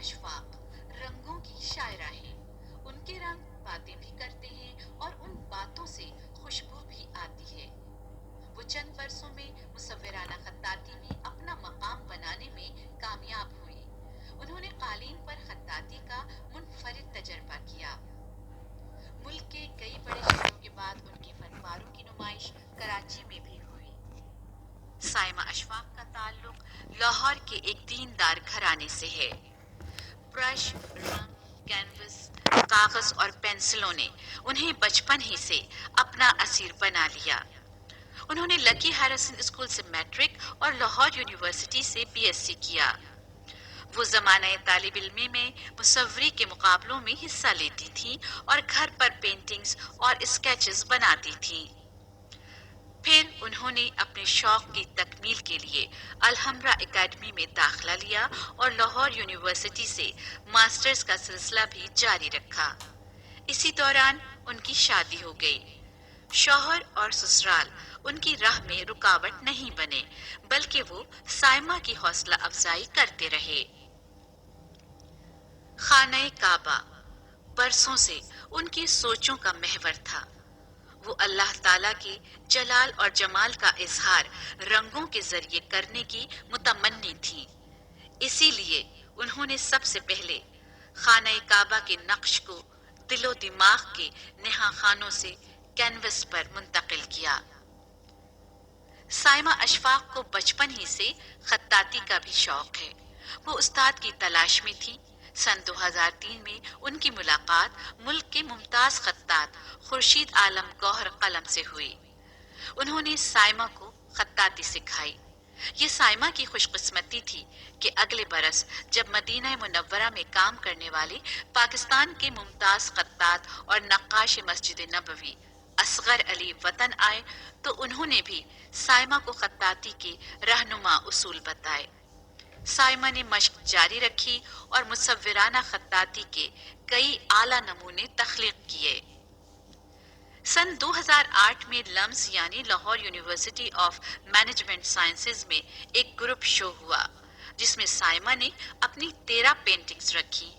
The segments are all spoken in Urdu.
اشفاق رنگوں کی شاعرہ ہیں۔ ان کے رنگ باتیں بھی کرتے ہیں اور ان باتوں سے خوشبو بھی آتی ہے۔ وہ چند برسوں میں مصورانہ خطاطی میں اپنا مقام بنانے میں کامیاب ہوئی۔ انہوں نے قالین پر خطاطی کا منفرد تجربہ کیا۔ ملک کے کئی بڑے شہروں کے بعد ان کے فن پاروں کی نمائش کراچی میں بھی ہوئی۔ سائمہ اشفاق کا تعلق لاہور کے ایک دیندار گھرانے سے ہے۔ برش، رنگ، کینوس، کاغذ اور پینسلوں نے انہیں بچپن ہی سے اپنا اسیر بنا لیا۔ انہوں نے لکی ہیریسن اسکول سے میٹرک اور لاہور یونیورسٹی سے بی ایس سی کیا۔ وہ زمانۂ طالب علمی میں مصوری کے مقابلوں میں حصہ لیتی تھیں اور گھر پر پینٹنگز اور اسکیچز بناتی تھیں۔ پھر انہوں نے اپنے شوق کی تکمیل کے لیے الحمرا اکیڈمی میں داخلہ لیا اور لاہور یونیورسٹی سے ماسٹرز کا سلسلہ بھی جاری رکھا۔ اسی دوران ان کی شادی ہو گئی۔ شوہر اور سسرال ان کی راہ میں رکاوٹ نہیں بنے، بلکہ وہ سائمہ کی حوصلہ افزائی کرتے رہے۔ خانہ کعبہ برسوں سے ان کی سوچوں کا محور تھا۔ وہ اللہ تعالیٰ کے جلال اور جمال کا اظہار رنگوں کے ذریعے کرنے کی متمنی تھی۔ اسی لیے انہوں نے سب سے پہلے خانہ کعبہ کے نقش کو دل و دماغ کے نہا خانوں سے کینوس پر منتقل کیا۔ سائمہ اشفاق کو بچپن ہی سے خطاطی کا بھی شوق ہے۔ وہ استاد کی تلاش میں تھی۔ سن 2003 میں ان کی ملاقات ملک کے ممتاز خطاط خورشید عالم گوہر قلم سے ہوئی۔ انہوں نے سائمہ کو خطاطی سکھائی۔ یہ سائمہ کی خوش قسمتی تھی کہ اگلے برس جب مدینہ منورہ میں کام کرنے والے پاکستان کے ممتاز خطاط اور نقاش مسجد نبوی اصغر علی وطن آئے تو انہوں نے بھی سائمہ کو خطاطی کے رہنما اصول بتائے۔ سائمہ نے مشق جاری رکھی اور مصورانہ خطاطی کے کئی اعلیٰ نمونے تخلیق کیے۔ سن 2008 میں لمز یعنی Lahore university of management sciences میں ایک گروپ شو ہوا جس میں سائمہ نے اپنی 13 پینٹنگز رکھی۔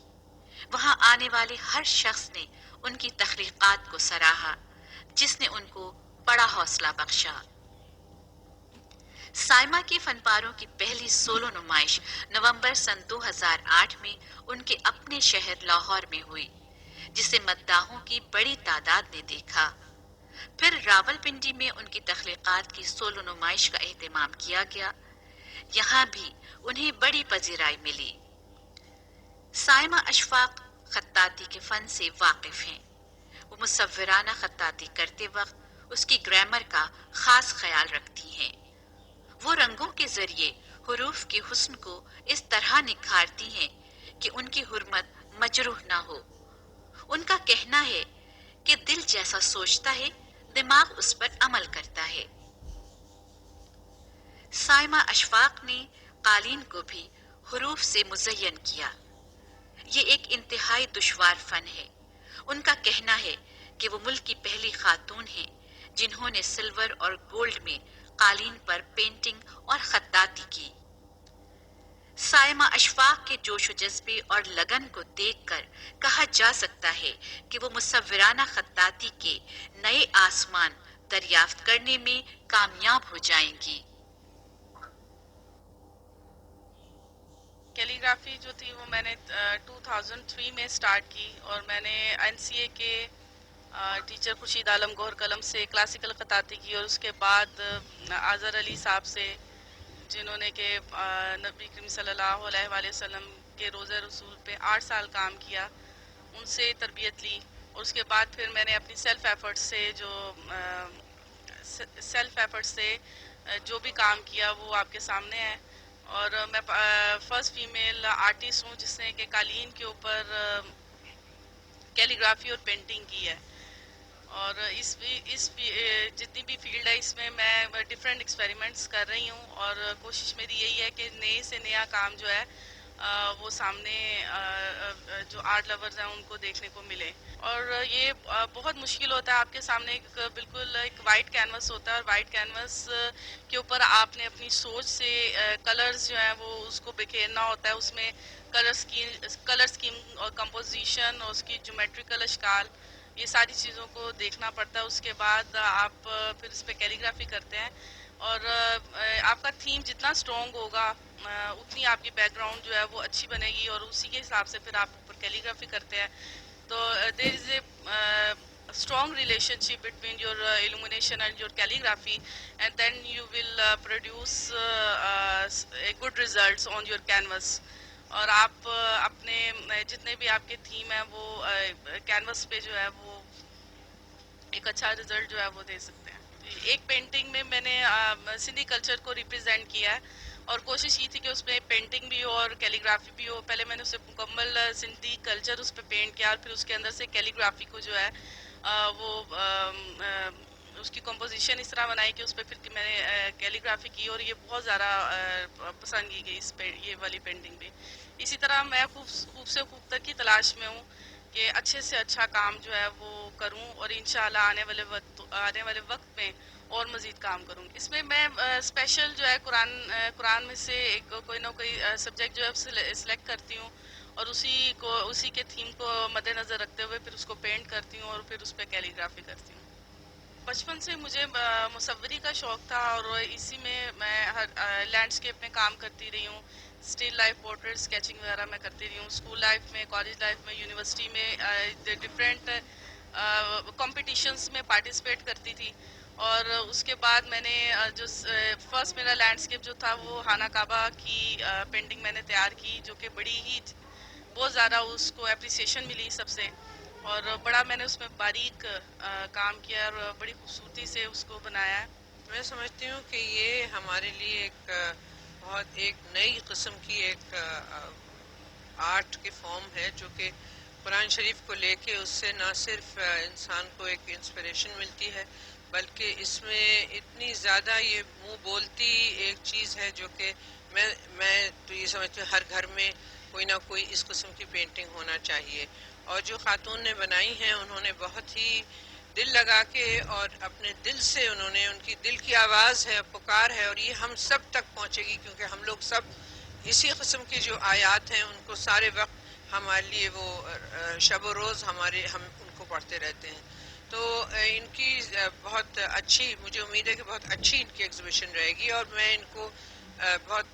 وہاں آنے والے ہر شخص نے ان کی تخلیقات کو سراہا، جس نے ان کو بڑا حوصلہ بخشا۔ سائمہ کے فن پاروں کی پہلی سولو نمائش نومبر سن 2008 میں ان کے اپنے شہر لاہور میں ہوئی، جسے مداحوں کی بڑی تعداد نے دیکھا۔ پھر راول پنڈی میں ان کی تخلیقات کی سولو نمائش کا اہتمام کیا گیا۔ یہاں بھی انہیں بڑی پذیرائی ملی۔ سائمہ اشفاق خطاطی کے فن سے واقف ہیں۔ وہ مصورانہ خطاطی کرتے وقت اس کی گرامر کا خاص خیال رکھتی ہیں۔ وہ رنگوں کے ذریعے حروف کے حسن کو اس طرح نکھارتی ہیں کہ ان کی حرمت مجروح نہ ہو۔ ان کا کہنا ہے کہ دل جیسا سوچتا ہے، دماغ اس پر عمل کرتا ہے۔ سائمہ اشفاق نے قالین کو بھی حروف سے مزین کیا۔ یہ ایک انتہائی دشوار فن ہے۔ ان کا کہنا ہے کہ وہ ملک کی پہلی خاتون ہیں جنہوں نے سلور اور گولڈ میں قالین پر پینٹنگ اور خطاطی کی۔ سائمہ اشفاق کے جوش و جذبے اور لگن کو دیکھ کر کہا جا سکتا ہے کہ وہ مصورانہ خطاطی کے نئے آسمان دریافت کرنے میں کامیاب ہو جائیں گی۔ کیلیگرافی جو تھی وہ میں نے 2003 میں سٹارٹ کی، اور میں نے این سی اے کے ٹیچر خورشید عالم گوہر قلم سے کلاسیکل خطاطی کی، اور اس کے بعد اظہر علی صاحب سے، جنہوں نے کہ نبی کریم صلی اللہ علیہ وآلہ وسلم کے روزہ رسول پہ 8 سال کام کیا، ان سے تربیت لی۔ اور اس کے بعد پھر میں نے اپنی سیلف ایفرٹ سے جو بھی کام کیا وہ آپ کے سامنے ہے۔ اور میں فرسٹ فیمیل آرٹسٹ ہوں جس نے کہ قالین کے اوپر کیلیگرافی اور پینٹنگ کی ہے۔ اور جتنی بھی فیلڈ ہے اس میں ڈفرینٹ ایکسپیریمنٹس کر رہی ہوں، اور کوشش میری یہی ہے کہ نئے سے نیا کام جو ہے وہ سامنے جو آرٹ لورز ہیں ان کو دیکھنے کو ملے. اور یہ بہت مشکل ہوتا ہے. آپ کے سامنے بالکل ایک وائٹ کینوس ہوتا ہے اور وائٹ کینوس کے اوپر آپ نے اپنی سوچ سے کلرز جو ہیں وہ اس کو بکھیرنا ہوتا ہے. اس میں کلر اسکیم اور کمپوزیشن اور اس کی جیومیٹریکل اشکال یہ ساری چیزوں کو دیکھنا پڑتا ہے. اس کے بعد آپ پھر اس پہ کیلیگرافی کرتے ہیں اور آپ کا تھیم جتنا اسٹرانگ ہوگا اتنی آپ کی بیک گراؤنڈ جو ہے وہ اچھی بنے گی اور اسی کے حساب سے پھر آپ اوپر کیلیگرافی کرتے ہیں. تو دیر از اے strong relationship between your illumination and your calligraphy, and then you will produce a good results on your canvas. اور آپ اپنے جتنے بھی آپ کے تھیم ہیں وہ کینوس پہ جو ہے وہ ایک اچھا رزلٹ جو ہے وہ دے سکتے ہیں. ایک پینٹنگ میں میں نے سندھی کلچر کو ریپرزینٹ کیا ہے اور کوشش کی تھی کہ اس میں پینٹنگ بھی ہو اور کیلیگرافی بھی ہو. پہلے میں نے اسے مکمل سندھی کلچر اس پہ پینٹ کیا اور پھر اس کے اندر سے کیلیگرافی کو جو ہے وہ اس کی کمپوزیشن اس طرح بنائی کہ اس پہ پھر میں نے کیلیگرافی کی اور یہ بہت زیادہ پسند کی گئی یہ والی پینٹنگ بھی. اسی طرح میں خوب سے خوب تر کی تلاش میں ہوں کہ اچھے سے اچھا کام جو ہے وہ کروں اور انشاءاللہ آنے والے وقت میں اور مزید کام کروں. اس میں میں اسپیشل جو ہے قرآن میں سے ایک کوئی نہ کوئی سبجیکٹ جو ہے سلیکٹ کرتی ہوں اور اسی کے تھیم کو مد نظر رکھتے ہوئے پھر اس کو پینٹ کرتی ہوں اور پھر اس پہ کیلیگرافی کرتی ہوں. بچپن سے مجھے مصوری کا شوق تھا اور اسی میں ہر لینڈسکیپ میں کام کرتی رہی ہوں. اسٹل لائف پورٹریٹ اسکیچنگ وغیرہ میں کرتی رہی ہوں. اسکول لائف میں کالج لائف میں یونیورسٹی میں ڈفرینٹ کمپٹیشنس میں پارٹیسپیٹ کرتی تھی. اور اس کے بعد میں نے جو فرسٹ میرا لینڈسکیپ جو تھا وہ خانہ کعبہ کی پینٹنگ میں نے تیار کی جو کہ بڑی ہی بہت زیادہ اس کو اپریسیشن ملی سب سے اور بڑا میں نے اس میں باریک کام کیا اور بڑی خوبصورتی سے اس کو بنایا ہے. میں سمجھتی ہوں کہ یہ ہمارے لیے ایک نئی قسم کی ایک آرٹ کی فارم ہے جو کہ قرآن شریف کو لے کے اس سے نہ صرف انسان کو ایک انسپریشن ملتی ہے بلکہ اس میں اتنی زیادہ یہ منہ بولتی ایک چیز ہے جو کہ میں تو یہ سمجھتی ہوں ہر گھر میں کوئی نہ کوئی اس قسم کی پینٹنگ ہونا چاہیے. اور جو خاتون نے بنائی ہیں انہوں نے بہت ہی دل لگا کے اور اپنے دل سے انہوں نے ان کی دل کی آواز ہے پکار ہے اور یہ ہم سب تک پہنچے گی کیونکہ ہم لوگ سب اسی قسم کی جو آیات ہیں ان کو سارے وقت ہمارے لیے وہ شب و روز ہم ان کو پڑھتے رہتے ہیں. تو ان کی بہت اچھی مجھے امید ہے کہ بہت اچھی ان کی ایگزیبیشن رہے گی اور میں ان کو بہت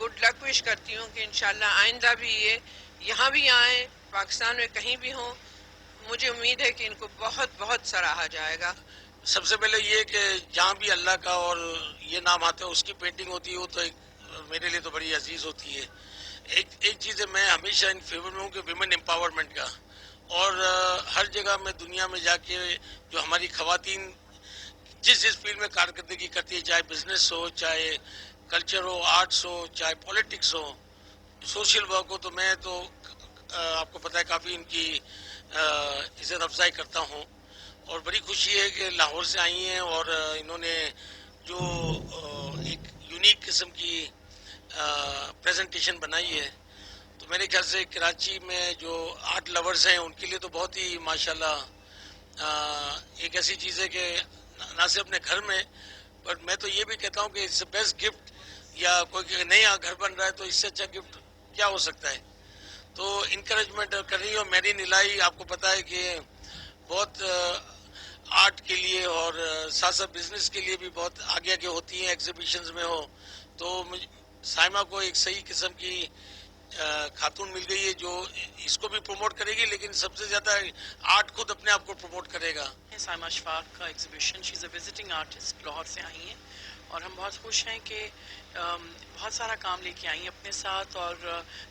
گڈ لک وش کرتی ہوں کہ انشاءاللہ آئندہ بھی یہ یہاں بھی آئیں پاکستان میں کہیں بھی ہوں. مجھے امید ہے کہ ان کو بہت بہت سراہا جائے گا. سب سے پہلے یہ کہ جہاں بھی اللہ کا اور یہ نام آتا ہے اس کی پینٹنگ ہوتی ہے وہ تو میرے لیے تو بڑی عزیز ہوتی ہے. ایک چیز ہے میں ہمیشہ ان فیور میں ہوں کہ ویمن امپاورمنٹ کا اور ہر جگہ میں دنیا میں جا کے جو ہماری خواتین جس فیلڈ میں کارکردگی کرتی ہے چاہے بزنس ہو چاہے کلچر ہو آرٹس ہو چاہے پولیٹکس ہو سوشل ورک ہو تو میں تو آپ کو پتہ ہے کافی ان کی عزت افزائی کرتا ہوں. اور بڑی خوشی ہے کہ لاہور سے آئی ہیں اور انہوں نے جو ایک یونیک قسم کی پریزنٹیشن بنائی ہے تو میرے خیال سے کراچی میں جو آرٹ لورز ہیں ان کے لیے تو بہت ہی ماشاءاللہ ایک ایسی چیز ہے کہ نہ صرف اپنے گھر میں بٹ میں تو یہ بھی کہتا ہوں کہ اٹس اے بیسٹ گفٹ یا کوئی نیا گھر بن رہا ہے تو اس سے اچھا گفٹ کیا ہو سکتا ہے. تو انکریجمنٹ کر رہی ہے. اور میری نلائی آپ کو پتہ ہے کہ بہت آرٹ کے لیے اور ساتھ ساتھ بزنس کے لیے بھی بہت آگے آگے ہوتی ہیں ایگزیبیشنز میں ہو تو سائمہ کو ایک صحیح قسم کی خاتون مل گئی ہے جو اس کو بھی پروموٹ کرے گی لیکن سب سے زیادہ آرٹ خود اپنے آپ کو پروموٹ کرے گا. سائمہ اشفاق کا ایگزیبیشن شی از اے وزٹنگ آرٹسٹ لاہور سے آئی ہیں اور ہم بہت خوش ہیں کہ بہت سارا کام لے کے آئی ہیں اپنے ساتھ اور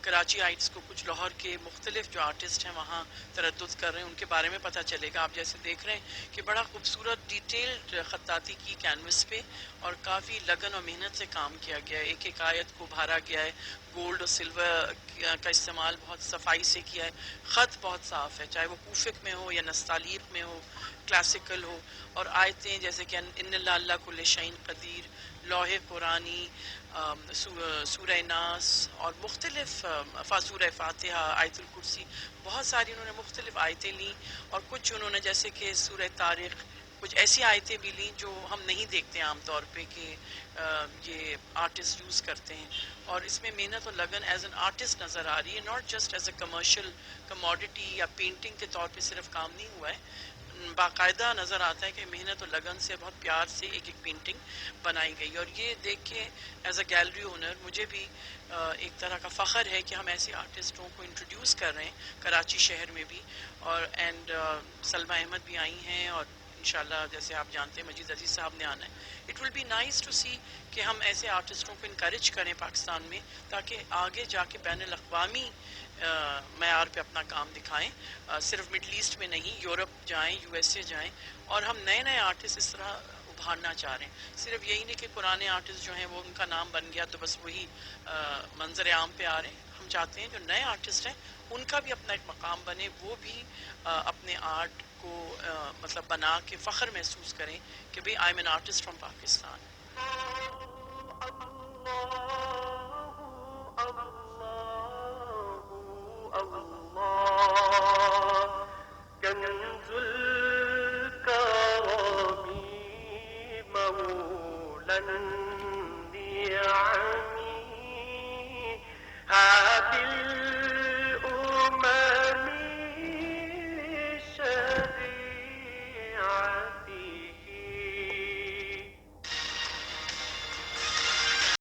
کراچی آئٹس کو کچھ لاہور کے مختلف جو آرٹسٹ ہیں وہاں تردد کر رہے ہیں ان کے بارے میں پتہ چلے گا. آپ جیسے دیکھ رہے ہیں کہ بڑا خوبصورت ڈیٹیلڈ خطاطی کی کینوس پہ اور کافی لگن اور محنت سے کام کیا گیا ہے. ایک ایک آیت کو بھارا گیا ہے. گولڈ اور سلور کا استعمال بہت صفائی سے کیا ہے. خط بہت صاف ہے چاہے وہ کوفک میں ہو یا نستعلیق میں ہو کلاسیکل ہو. اور آیتیں جیسے کہ ان اللہ اللہ کل شعین قدیر لوح قرآنی، سورہ ناس اور مختلف سورہ فاتحہ، آیت الکرسی، بہت ساری انہوں نے مختلف آیتیں لیں، اور کچھ انہوں نے جیسے کہ سورہ طارق، کچھ ایسی آیتیں بھی لیں جو ہم نہیں دیکھتے عام طور پہ کہ یہ آرٹسٹ یوز کرتے ہیں، اور اس میں محنت اور لگن ایز این آرٹسٹ نظر آ رہی ہے، not just as a commercial commodity یا پینٹنگ کے طور پہ صرف کام نہیں ہوا ہے، باقاعدہ نظر آتا ہے کہ محنت اور لگن سے بہت پیار سے ایک ایک پینٹنگ بنائی گئی، اور یہ دیکھ کے ایز اے گیلری اونر مجھے بھی ایک طرح کا فخر ہے کہ ہم ایسے آرٹسٹوں کو انٹروڈیوس کر رہے ہیں کراچی شہر میں بھی، اور اینڈ سلمہ احمد بھی آئی ہیں، اور انشاءاللہ جیسے آپ جانتے ہیں مجید عزیز صاحب نے آنا ہے۔ It will be nice to see کہ ہم ایسے آرٹسٹوں کو انکریج کریں پاکستان میں، تاکہ آگے جا کے بین الاقوامی معیار پہ اپنا کام دکھائیں، صرف مڈل ایسٹ میں نہیں، یورپ جائیں، یو ایس اے جائیں، اور ہم نئے نئے آرٹسٹ اس طرح ابھارنا چاہ رہے ہیں، صرف یہی نہیں کہ پرانے آرٹسٹ جو ہیں وہ ان کا نام بن گیا تو بس وہی منظر عام پہ آ رہے ہیں، ہم چاہتے ہیں جو نئے آرٹسٹ ہیں ان کا بھی اپنا ایک مقام بنے، وہ بھی اپنے آرٹ کو مطلب بنا کے فخر محسوس کریں کہ بھئی I am an artist from Pakistan.